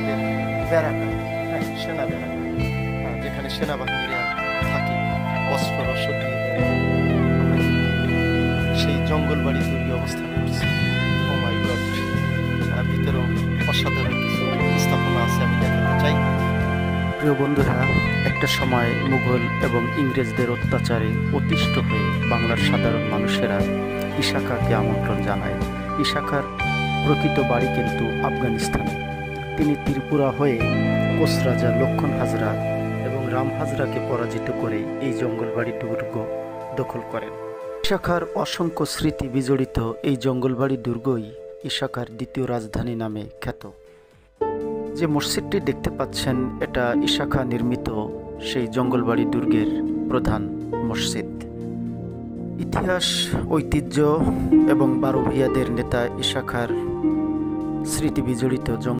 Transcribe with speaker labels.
Speaker 1: আমাদের ব্যারাকা, হ্যাঁ, সেনা ব্যারাকা, হ্যাঁ, যেখানে সেনাবাহিনীরা থাকে, অস্ত্র রসদ নিয়ে দেয়। আমরা সেই জঙ্গলবাড়ি দুর্গে অবস্থান করছি। ও মাই গড, ভিতরেও অসাধারণ কিছু স্থাপনা আছে, আমি দেখাতে চাই। প্রিয় বন্ধুরা, একটা সময় মুঘল এবং ইংরেজদের অত্যাচারে অতিষ্ঠ হয়ে বাংলার সাধারণ মানুষেরা ইশাখাকে আমন্ত্রণ জানায়। ইশাখার প্রকৃত বাড়ি কিন্তু আফগানিস্তানে। তিনি ত্রিপুরা হয়ে কোচ রাজা লক্ষণ হাজরা এবং রাম হাজরাকে পরাজিত করে এই জঙ্গলবাড়ি দুর্গ দখল করেন। ইশাখার অসংখ্য স্মৃতি বিজড়িত এই জঙ্গলবাড়ি দুর্গই ইশাখার দ্বিতীয় রাজধানী নামে খ্যাত। যে মসজিদটি দেখতে পাচ্ছেন, এটা ইশাখা নির্মিত সেই জঙ্গলবাড়ি দুর্গের প্রধান মসজিদ। ইতিহাস, ঐতিহ্য এবং বারো ভূঁইয়াদের নেতা ইশাখার স্মৃতি বিজড়িত